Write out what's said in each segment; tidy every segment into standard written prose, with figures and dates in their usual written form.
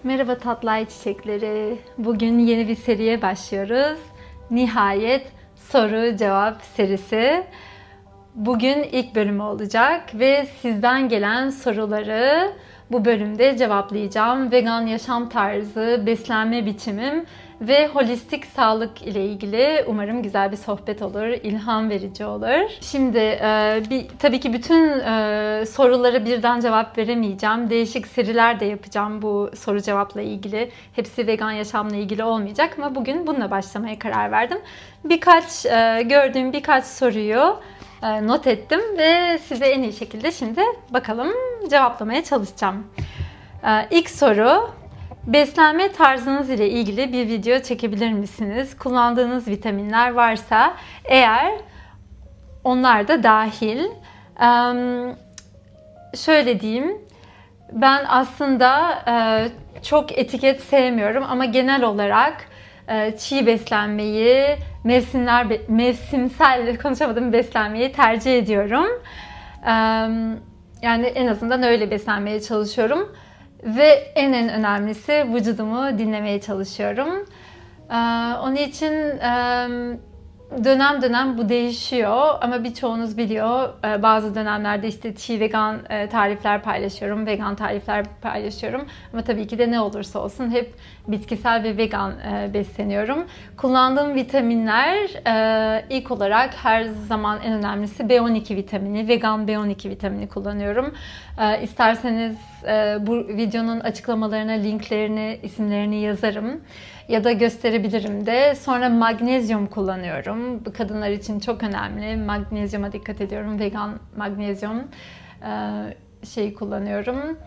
Merhaba tatlı ay çiçekleri. Bugün yeni bir seriye başlıyoruz. Nihayet soru cevap serisi. Bugün ilk bölümü olacak ve sizden gelen soruları bu bölümde cevaplayacağım. Vegan yaşam tarzı, beslenme biçimim ve holistik sağlık ile ilgili umarım güzel bir sohbet olur, ilham verici olur. Şimdi tabii ki bütün sorulara birden cevap veremeyeceğim. Değişik seriler de yapacağım bu soru cevapla ilgili. Hepsi vegan yaşamla ilgili olmayacak ama bugün bununla başlamaya karar verdim. Gördüğüm birkaç soruyu not ettim ve size en iyi şekilde şimdi bakalım cevaplamaya çalışacağım. İlk soru, beslenme tarzınız ile ilgili bir video çekebilir misiniz? Kullandığınız vitaminler varsa eğer onlar da dahil. Şöyle diyeyim, ben aslında çok etiket sevmiyorum ama genel olarak çiğ beslenmeyi, mevsimsel beslenmeyi tercih ediyorum. Yani en azından öyle beslenmeye çalışıyorum. Ve en önemlisi vücudumu dinlemeye çalışıyorum. Onun için dönem dönem bu değişiyor ama birçoğunuz biliyor, bazı dönemlerde işte çiğ vegan tarifler paylaşıyorum, vegan tarifler paylaşıyorum ama tabii ki de ne olursa olsun hep bitkisel ve vegan besleniyorum. Kullandığım vitaminler ilk olarak her zaman en önemlisi B12 vitamini, vegan B12 vitamini kullanıyorum. İsterseniz bu videonun açıklamalarına linklerini, isimlerini yazarım ya da gösterebilirim de. Sonra magnezyum kullanıyorum. Bu kadınlar için çok önemli. Magnezyuma dikkat ediyorum. Vegan magnezyum kullanıyorum.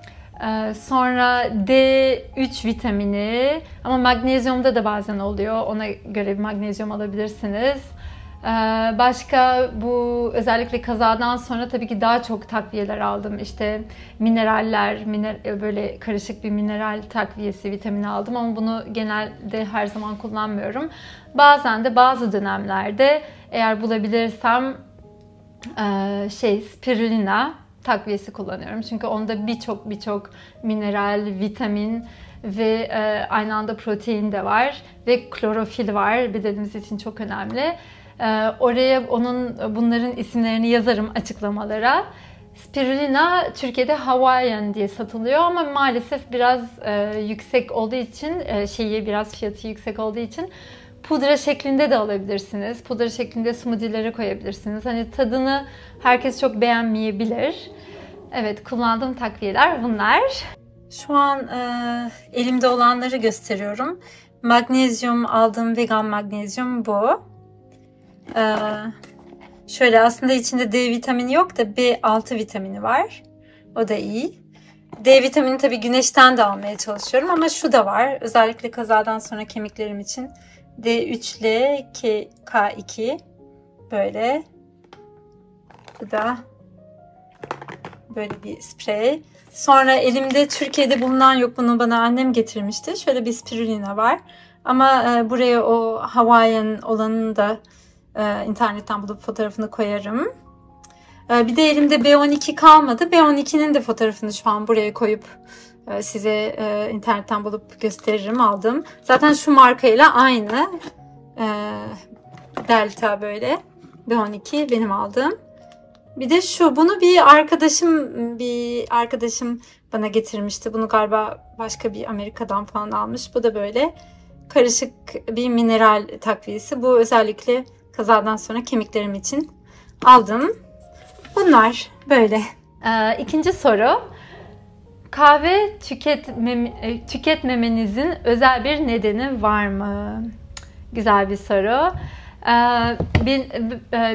Sonra D3 vitamini ama magnezyumda da bazen oluyor. Ona göre bir magnezyum alabilirsiniz. Başka bu özellikle kazadan sonra tabii ki daha çok takviyeler aldım. İşte mineraller, böyle karışık bir mineral takviyesi, vitamini aldım ama bunu genelde her zaman kullanmıyorum. Bazen de bazı dönemlerde eğer bulabilirsem spirulina takviyesi kullanıyorum. Çünkü onda birçok mineral, vitamin ve aynı anda protein de var ve klorofil var. Bedenimiz için çok önemli. Oraya bunların isimlerini yazarım açıklamalara. Spirulina Türkiye'de Hawaiian diye satılıyor ama maalesef biraz yüksek olduğu için, biraz fiyatı yüksek olduğu için pudra şeklinde de alabilirsiniz. Pudra şeklinde smoothie'lere koyabilirsiniz. Hani tadını herkes çok beğenmeyebilir. Evet, kullandığım takviyeler bunlar. Şu an elimde olanları gösteriyorum. Magnezyum, aldığım vegan magnezyum bu. Şöyle aslında içinde D vitamini yok da B6 vitamini var. O da iyi. D vitamini tabii güneşten de almaya çalışıyorum ama şu da var. Özellikle kazadan sonra kemiklerim için. D3 ile K2 böyle. Bu da böyle bir sprey. Sonra elimde Türkiye'de bulunan yok. Bunu bana annem getirmişti. Şöyle bir spirulina var. Ama buraya o Hawaiian olanını da internetten bulup fotoğrafını koyarım. Bir de elimde B12 kalmadı. B12'nin de fotoğrafını şu an buraya koyup size internetten bulup gösteririm, aldım. Zaten şu markayla aynı. Delta böyle. B12 benim aldığım. Bir de bunu bir arkadaşım bana getirmişti. Bunu galiba başka bir Amerika'dan falan almış. Bu da böyle karışık bir mineral takviyesi. Bu özellikle kazadan sonra kemiklerim için aldım. Bunlar böyle. İkinci soru. Kahve tüketmemenizin özel bir nedeni var mı? Güzel bir soru.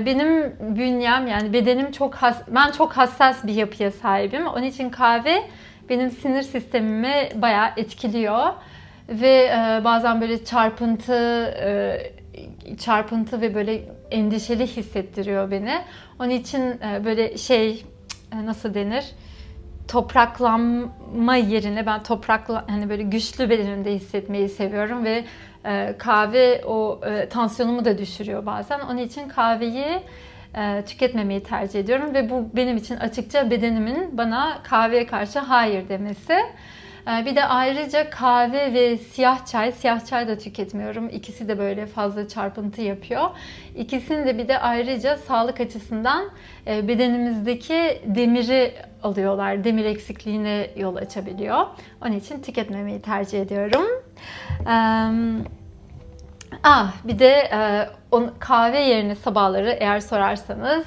Benim bünyem, yani bedenim ben çok hassas bir yapıya sahibim. Onun için kahve benim sinir sistemimi bayağı etkiliyor. Ve bazen böyle çarpıntı ve böyle endişeli hissettiriyor beni. Onun için böyle nasıl denir? Topraklanma yerine ben hani böyle güçlü bedenimde hissetmeyi seviyorum ve kahve tansiyonumu da düşürüyor bazen. Onun için kahveyi tüketmemeyi tercih ediyorum ve bu benim için açıkça bedenimin bana kahveye karşı hayır demesi. Bir de ayrıca kahve ve siyah çay. Siyah çay da tüketmiyorum. İkisi de böyle fazla çarpıntı yapıyor. İkisini de bir de ayrıca sağlık açısından bedenimizdeki demiri alıyorlar. Demir eksikliğine yol açabiliyor. Onun için tüketmemeyi tercih ediyorum. Bir de kahve yerine sabahları eğer sorarsanız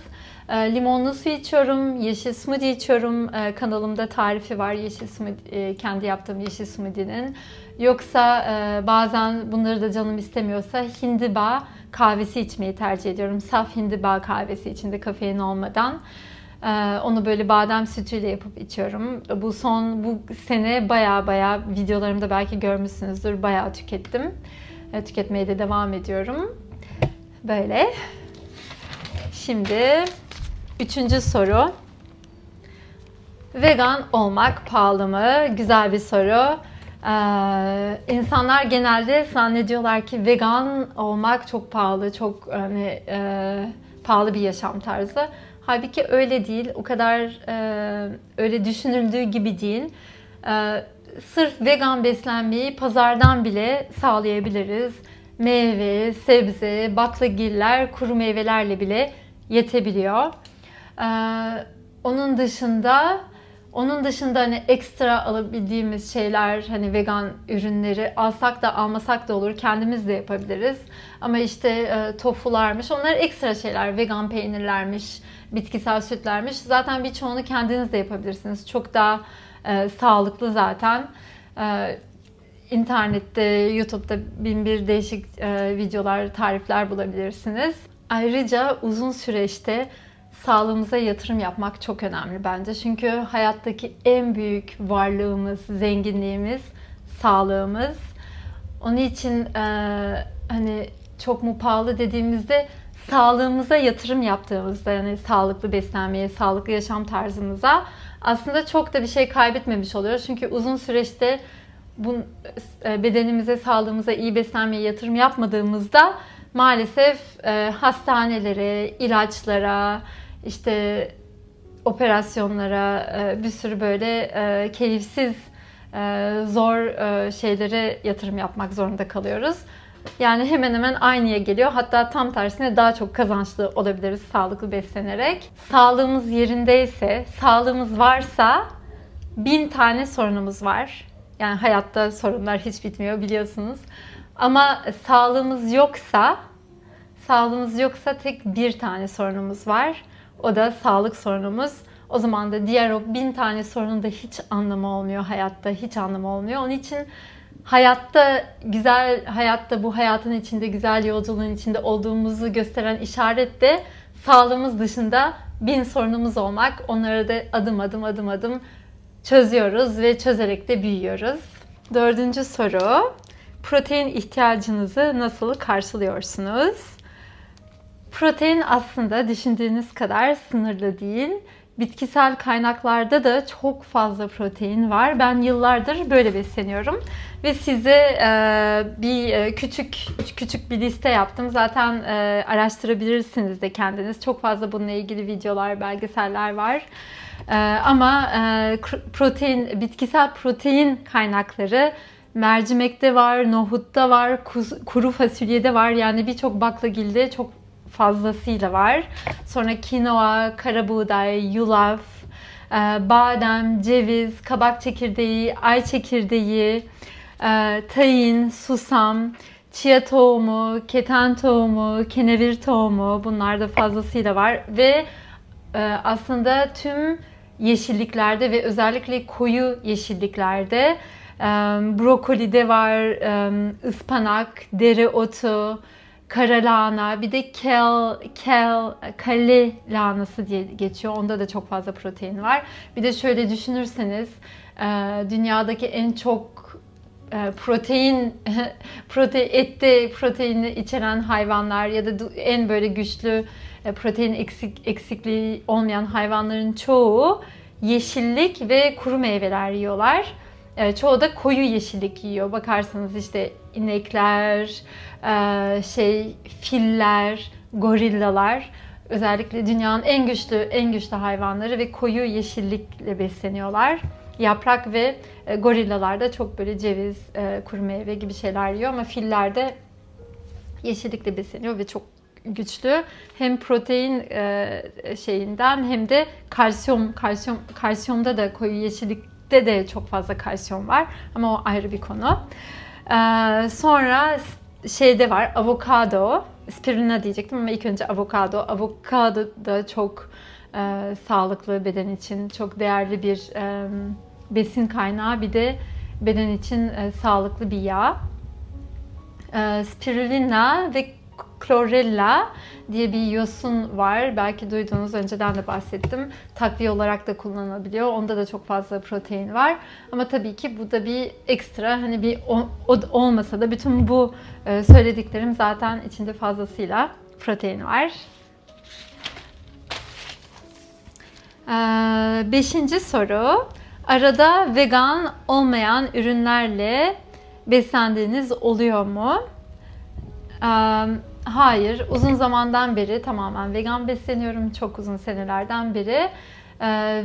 limonlu su içiyorum, yeşil smoothie içiyorum. Kanalımda tarifi var yeşil smoothie, kendi yaptığım yeşil smoothie'nin. Yoksa bazen bunları da canım istemiyorsa hindiba kahvesi içmeyi tercih ediyorum. Saf hindiba kahvesi, içinde kafein olmadan. Onu böyle badem sütüyle yapıp içiyorum. Bu sene baya videolarımda belki görmüşsünüzdür, bayağı tükettim. Tüketmeye de devam ediyorum. Böyle. Şimdi 3. soru. Vegan olmak pahalı mı? Güzel bir soru. İnsanlar genelde zannediyorlar ki vegan olmak çok pahalı, çok pahalı bir yaşam tarzı. Halbuki öyle değil. O kadar öyle düşünüldüğü gibi değil. Sırf vegan beslenmeyi pazardan bile sağlayabiliriz. Meyve, sebze, baklagiller, kuru meyvelerle bile yetebiliyor. Onun dışında hani ekstra alabildiğimiz şeyler, hani vegan ürünleri alsak da almasak da olur. Kendimiz de yapabiliriz. Ama işte tofularmış, onlar ekstra şeyler. Vegan peynirlermiş, bitkisel sütlermiş. Zaten birçoğunu kendiniz de yapabilirsiniz. Çok daha sağlıklı zaten. İnternette, YouTube'da bin bir değişik videolar, tarifler bulabilirsiniz. Ayrıca uzun süreçte sağlığımıza yatırım yapmak çok önemli bence. Çünkü hayattaki en büyük varlığımız, zenginliğimiz, sağlığımız. Onun için hani çok mu pahalı dediğimizde sağlığımıza yatırım yaptığımızda, yani sağlıklı beslenmeye, sağlıklı yaşam tarzımıza aslında çok da bir şey kaybetmemiş oluyoruz. Çünkü uzun süreçte bedenimize, sağlığımıza iyi beslenmeye yatırım yapmadığımızda maalesef hastanelere, ilaçlara, işte operasyonlara, bir sürü böyle keyifsiz, zor şeylere yatırım yapmak zorunda kalıyoruz. Yani hemen hemen aynıya geliyor. Hatta tam tersine daha çok kazançlı olabiliriz sağlıklı beslenerek. Sağlığımız yerindeyse, sağlığımız varsa 1000 tane sorunumuz var. Yani hayatta sorunlar hiç bitmiyor biliyorsunuz. Ama sağlığımız yoksa tek bir tane sorunumuz var. O da sağlık sorunumuz. O zaman da diğer o 1000 tane sorunun da hiç anlamı olmuyor hayatta. Hiç anlamı olmuyor. Onun için bu hayatın içinde, güzel yolculuğun içinde olduğumuzu gösteren işaret de sağlığımız dışında 1000 sorunumuz olmak. Onları da adım adım çözüyoruz ve çözerek de büyüyoruz. 4. soru. Protein ihtiyacınızı nasıl karşılıyorsunuz? Protein aslında düşündüğünüz kadar sınırlı değil. Bitkisel kaynaklarda da çok fazla protein var. Ben yıllardır böyle besleniyorum. Ve size bir küçük bir liste yaptım. Zaten araştırabilirsiniz de kendiniz. Çok fazla bununla ilgili videolar, belgeseller var. Ama bitkisel protein kaynakları mercimekte var, nohutta var, kuru fasulyede var. Yani birçok baklagilde çok fazlasıyla var. Sonra kinoa, karabuğday, yulaf, badem, ceviz, kabak çekirdeği, ay çekirdeği, tahin, susam, chia tohumu, keten tohumu, kenevir tohumu, bunlar da fazlasıyla var. Ve aslında tüm yeşilliklerde ve özellikle koyu yeşilliklerde, brokolide var, ıspanak, dereotu, kara lahana, bir de kale lahanası diye geçiyor. Onda da çok fazla protein var. Bir de şöyle düşünürseniz, dünyadaki en çok ette proteini içeren hayvanlar ya da en böyle güçlü protein eksikliği olmayan hayvanların çoğu yeşillik ve kuru meyveler yiyorlar. Çoğu da koyu yeşillik yiyor. Bakarsanız işte inekler, filler, gorillalar, özellikle dünyanın en güçlü hayvanları ve koyu yeşillikle besleniyorlar. yaprak ve gorillalar da çok böyle ceviz, kuru meyve gibi şeyler yiyor ama filler de yeşillikle besleniyor ve çok güçlü. Hem protein şeyinden hem de kalsiyumda da koyu yeşillikte de çok fazla kalsiyum var ama o ayrı bir konu. Sonra şeyde var avokado, spirulina diyecektim ama ilk önce avokado. Avokado da çok sağlıklı, beden için çok değerli bir besin kaynağı, bir de beden için sağlıklı bir yağ. Spirulina ve chlorella diye bir yosun var. Belki duydunuz, önceden de bahsettim. Takviye olarak da kullanılabiliyor. Onda da çok fazla protein var. Ama tabii ki bu da bir ekstra, hani bir olmasa da bütün bu söylediklerim zaten içinde fazlasıyla protein var. Beşinci soru. Arada vegan olmayan ürünlerle beslendiğiniz oluyor mu? Hayır. Uzun zamandan beri tamamen vegan besleniyorum. Çok uzun senelerden beri.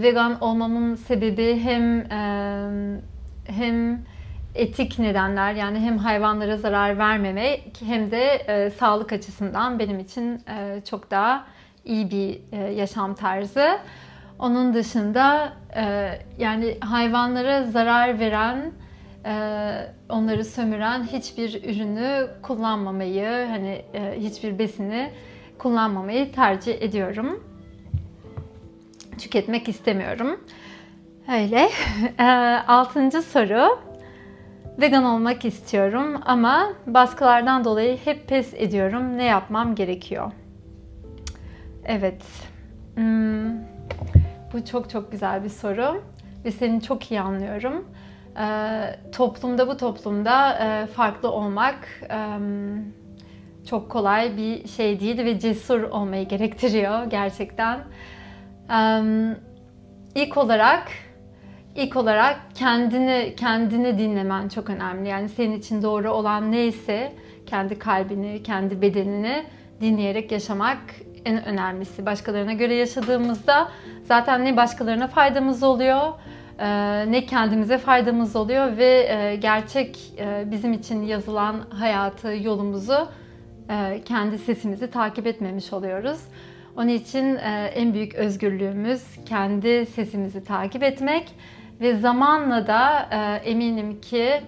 Vegan olmamın sebebi hem etik nedenler, yani hem hayvanlara zarar vermemek hem de sağlık açısından benim için çok daha iyi bir yaşam tarzı. Onun dışında yani hayvanlara zarar veren, onları sömüren hiçbir ürünü kullanmamayı, hani hiçbir besini kullanmamayı tercih ediyorum. Tüketmek istemiyorum. Öyle. Altıncı soru. Vegan olmak istiyorum ama baskılardan dolayı hep pes ediyorum. Ne yapmam gerekiyor? Evet. Bu çok güzel bir soru ve seni çok iyi anlıyorum. Bu toplumda farklı olmak çok kolay bir şey değil ve cesur olmayı gerektiriyor gerçekten. İlk olarak kendini dinlemen çok önemli. Yani senin için doğru olan neyse kendi kalbini, kendi bedenini dinleyerek yaşamak en önemlisi. Başkalarına göre yaşadığımızda zaten ne başkalarına faydamız oluyor, ne kendimize faydamız oluyor ve gerçek bizim için yazılan hayatı, yolumuzu, kendi sesimizi takip etmemiş oluyoruz. Onun için en büyük özgürlüğümüz kendi sesimizi takip etmek ve zamanla da eminim ki,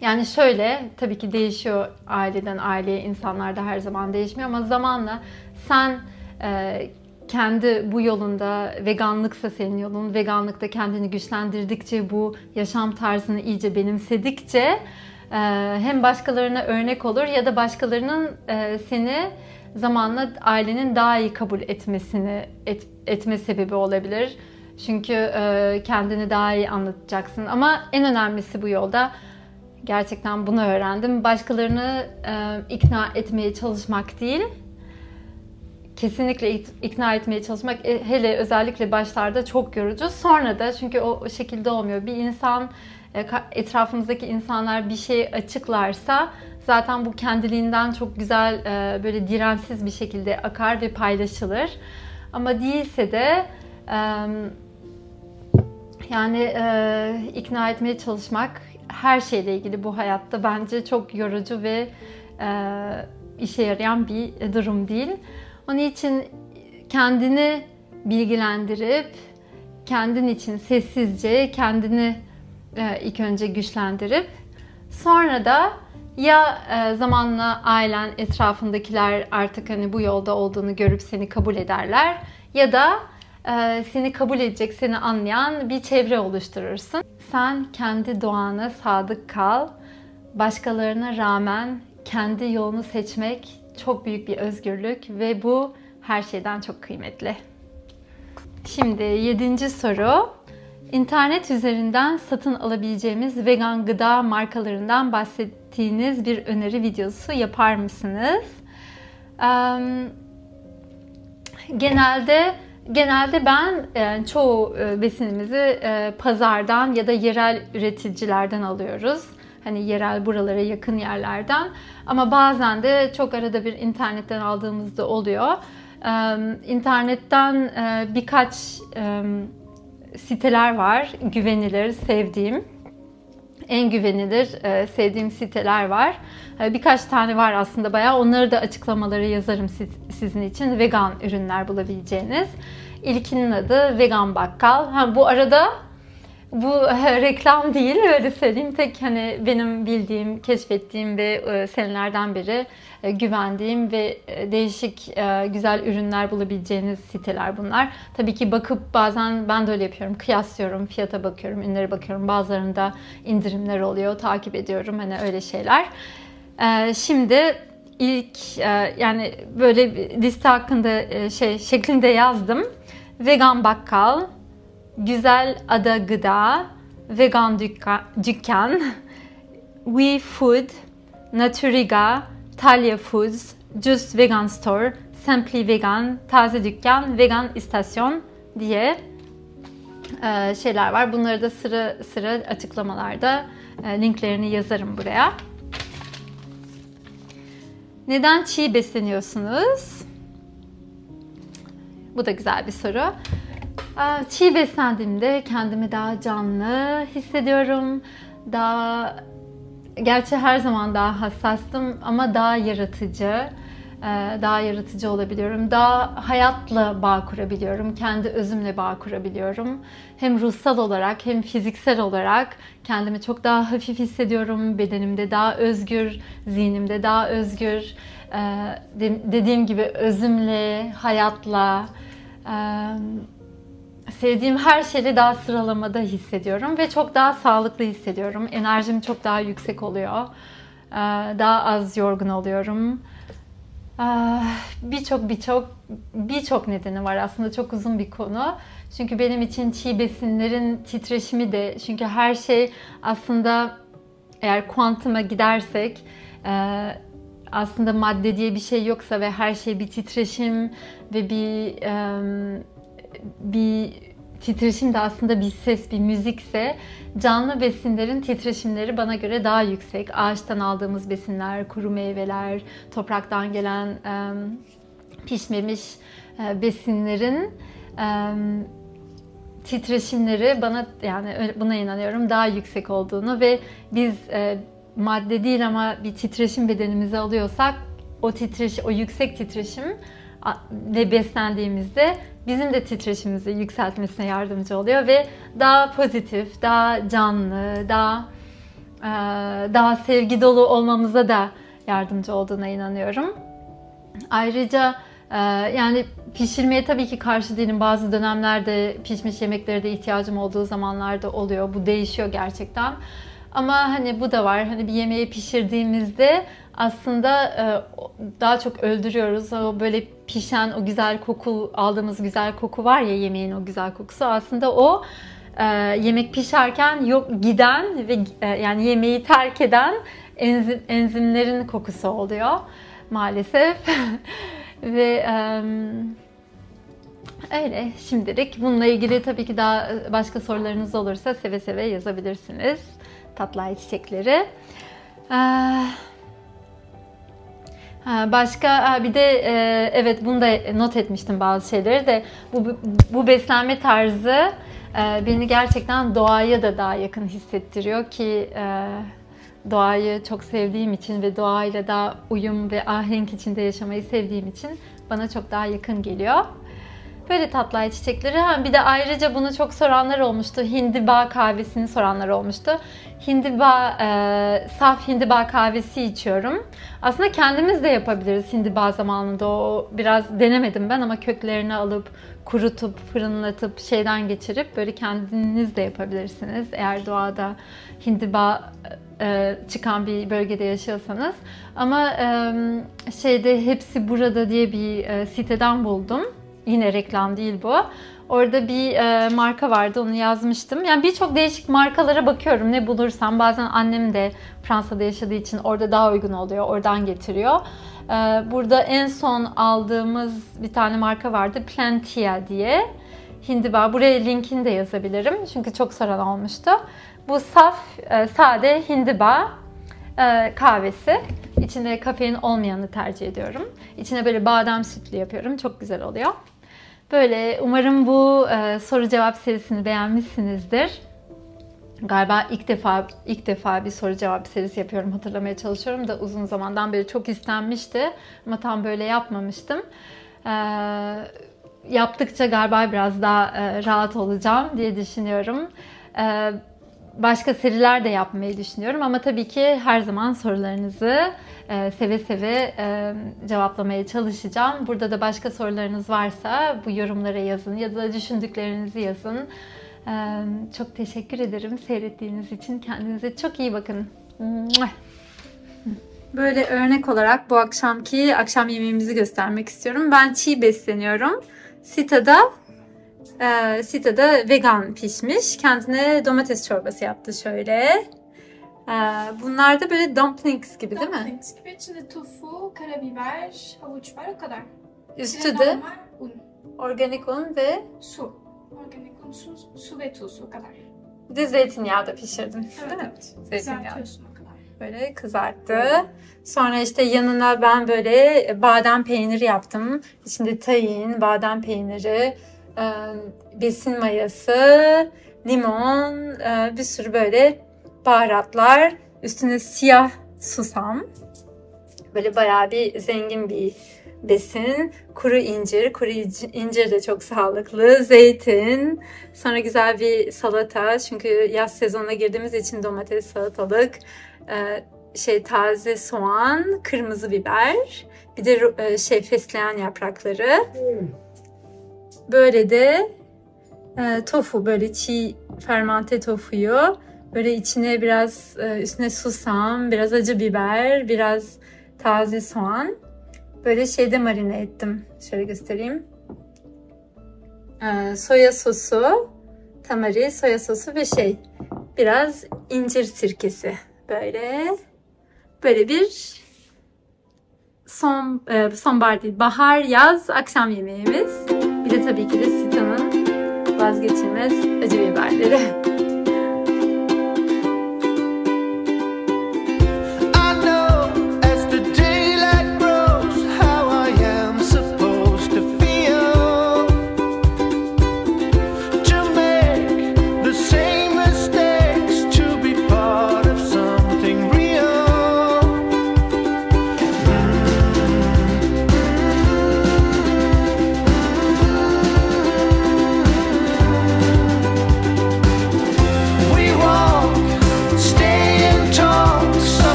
yani şöyle, tabii ki değişiyor aileden aileye, insanlar da her zaman değişmiyor ama zamanla sen kendi bu yolunda, veganlıksa senin yolun, veganlıkta kendini güçlendirdikçe, bu yaşam tarzını iyice benimsedikçe hem başkalarına örnek olur ya da başkalarının seni zamanla ailenin daha iyi kabul etme sebebi olabilir. Çünkü kendini daha iyi anlatacaksın. Ama en önemlisi bu yolda, gerçekten bunu öğrendim, başkalarını ikna etmeye çalışmak değil, kesinlikle ikna etmeye çalışmak, hele özellikle başlarda çok yorucu. Sonra da, çünkü o şekilde olmuyor. Bir insan, etrafımızdaki insanlar bir şey açıklarsa zaten bu kendiliğinden çok güzel, böyle dirensiz bir şekilde akar ve paylaşılır. Ama değilse de yani ikna etmeye çalışmak her şeyle ilgili bu hayatta bence çok yorucu ve işe yarayan bir durum değil. Onun için kendini bilgilendirip, kendin için sessizce kendini ilk önce güçlendirip, sonra da ya zamanla ailen, etrafındakiler artık hani bu yolda olduğunu görüp seni kabul ederler ya da seni kabul edecek, seni anlayan bir çevre oluşturursun. Sen kendi doğana sadık kal. Başkalarına rağmen kendi yolunu seçmek çok büyük bir özgürlük ve bu her şeyden çok kıymetli. Şimdi 7. soru. İnternet üzerinden satın alabileceğimiz vegan gıda markalarından bahsettiğiniz bir öneri videosu yapar mısınız? Genelde ben çoğu besinimizi pazardan ya da yerel üreticilerden alıyoruz. Hani yerel, buralara yakın yerlerden. Ama bazen de çok arada bir internetten aldığımızda oluyor. İnternetten birkaç siteler var. Güvenilir, sevdiğim. En güvenilir, sevdiğim siteler var. Birkaç tane var aslında bayağı. Onları da açıklamaları yazarım sizin için. Vegan ürünler bulabileceğiniz. İlkinin adı Vegan Bakkal. Bu arada bu reklam değil, öyle söyleyeyim. Tek hani benim bildiğim, keşfettiğim ve senelerden beri güvendiğim ve değişik güzel ürünler bulabileceğiniz siteler bunlar. Tabii ki bakıp bazen ben de öyle yapıyorum. Kıyaslıyorum, fiyata bakıyorum, ünlere bakıyorum. Bazılarında indirimler oluyor, takip ediyorum. Hani öyle şeyler. Şimdi ilk yani böyle bir liste hakkında şeklinde yazdım. Vegan Bakkal, Güzel Ada Gıda, Vegan Dükkan, We Food, Naturiga, Talya Foods, Just Vegan Store, Simply Vegan, Taze Dükkan, Vegan İstasyon diye şeyler var. Bunları da sıra sıra açıklamalarda linklerini yazarım buraya. Neden çiğ besleniyorsunuz? Bu da güzel bir soru. Çiğ beslendiğimde kendimi daha canlı hissediyorum. Gerçi her zaman daha hassastım ama daha yaratıcı olabiliyorum. Daha hayatla bağ kurabiliyorum. Kendi özümle bağ kurabiliyorum. Hem ruhsal olarak hem fiziksel olarak kendimi çok daha hafif hissediyorum. Bedenimde daha özgür, zihnimde daha özgür. Dediğim gibi özümle, hayatla, sevdiğim her şeyi daha sıralamada hissediyorum ve çok daha sağlıklı hissediyorum. Enerjim çok daha yüksek oluyor. Daha az yorgun oluyorum. Birçok nedeni var aslında, çok uzun bir konu. Çünkü benim için çiğ besinlerin titreşimi de, çünkü her şey aslında, eğer kuantuma gidersek, aslında madde diye bir şey yoksa ve her şey bir titreşim ve bir titreşim de aslında bir ses, bir müzikse, canlı besinlerin titreşimleri bana göre daha yüksek. Ağaçtan aldığımız besinler, kuru meyveler, topraktan gelen pişmemiş besinlerin titreşimleri bana, yani buna inanıyorum, daha yüksek olduğunu ve biz madde değil ama bir titreşim bedenimize alıyorsak o yüksek titreşim ile beslendiğimizde bizim de titreşimimizi yükseltmesine yardımcı oluyor ve daha pozitif, daha canlı, daha sevgi dolu olmamıza da yardımcı olduğuna inanıyorum. Ayrıca yani pişirmeye tabii ki karşı değilim. Bazı dönemlerde pişmiş yemeklere de ihtiyacım olduğu zamanlarda oluyor. Bu değişiyor gerçekten. Ama hani bu da var. Hani bir yemeği pişirdiğimizde aslında daha çok öldürüyoruz. O böyle pişen, o güzel koku, aldığımız güzel koku var ya, yemeğin o güzel kokusu. Aslında o yemek pişerken giden ve yani yemeği terk eden enzimlerin kokusu oluyor maalesef. Ve öyle şimdilik. Bununla ilgili tabii ki daha başka sorularınız olursa seve seve yazabilirsiniz. Tatlı ay çiçekleri. Başka bir de evet, bunu da not etmiştim, bazı şeyleri de. Bu beslenme tarzı beni gerçekten doğaya da daha yakın hissettiriyor ki doğayı çok sevdiğim için ve doğayla daha uyum ve ahenk içinde yaşamayı sevdiğim için bana çok daha yakın geliyor. Böyle tatlı ay çiçekleri. Bir de ayrıca bunu çok soranlar olmuştu. Hindiba kahvesini soranlar olmuştu. Saf hindiba kahvesi içiyorum. Aslında kendimiz de yapabiliriz hindiba zamanında. O biraz denemedim ben ama köklerini alıp kurutup fırınlatıp şeyden geçirip böyle kendiniz de yapabilirsiniz. Eğer doğada hindiba çıkan bir bölgede yaşıyorsanız. Ama Hepsi Burada diye bir siteden buldum. Yine reklam değil bu. Orada bir marka vardı, onu yazmıştım. Yani birçok değişik markalara bakıyorum ne bulursam. Bazen annem de Fransa'da yaşadığı için orada daha uygun oluyor. Oradan getiriyor. Burada en son aldığımız bir tane marka vardı. Plantia diye. Hindiba. Buraya linkini de yazabilirim. Çünkü çok soran olmuştu. Bu sade hindiba kahvesi. İçinde kafein olmayanı tercih ediyorum. İçine böyle badem sütlü yapıyorum. Çok güzel oluyor. Böyle umarım bu soru cevap serisini beğenmişsinizdir. Galiba ilk defa bir soru cevap serisi yapıyorum, hatırlamaya çalışıyorum da uzun zamandan beri çok istenmişti ama tam böyle yapmamıştım. Yaptıkça galiba biraz daha rahat olacağım diye düşünüyorum. Başka seriler de yapmayı düşünüyorum ama tabii ki her zaman sorularınızı seve seve cevaplamaya çalışacağım. Burada da başka sorularınız varsa bu yorumlara yazın ya da düşündüklerinizi yazın. Çok teşekkür ederim seyrettiğiniz için. Kendinize çok iyi bakın. Böyle örnek olarak bu akşamki akşam yemeğimizi göstermek istiyorum. Ben çiğ besleniyorum. Sita'da vegan pişmiş. Kendine domates çorbası yaptı şöyle. Bunlar da böyle dumplings gibi değil mi? Dumplings gibi. İçinde tofu, karabiber, havuç var, o kadar. Üstü de normal un. organik un ve Su. Organik un, su ve tuz, o kadar. bir de zeytinyağı da pişirdim. Evet, değil mi? evet. Zeytinyağı. Kızartıyorsun o kadar. Böyle kızarttı. Sonra işte yanına ben böyle badem peyniri yaptım. İçinde tahin, badem peyniri, besin mayası, limon, bir sürü böyle baharatlar. Üstüne siyah susam. Böyle bayağı bir zengin bir besin. Kuru incir de çok sağlıklı. Zeytin. Sonra güzel bir salata. Çünkü yaz sezonuna girdiğimiz için domates, salatalık, taze soğan, kırmızı biber. Bir de fesleğen yaprakları. Böyle de tofu, böyle çiğ fermente tofuyu böyle içine biraz üstüne susam, biraz acı biber, biraz taze soğan böyle şeyde marine ettim. Şöyle göstereyim. Soya sosu, tamari, soya sosu ve biraz incir sirkesi. Böyle bir sonbahar değil, bahar, yaz akşam yemeğimiz. Bir de tabii ki de Sita'nın vazgeçilmez acı biberleri.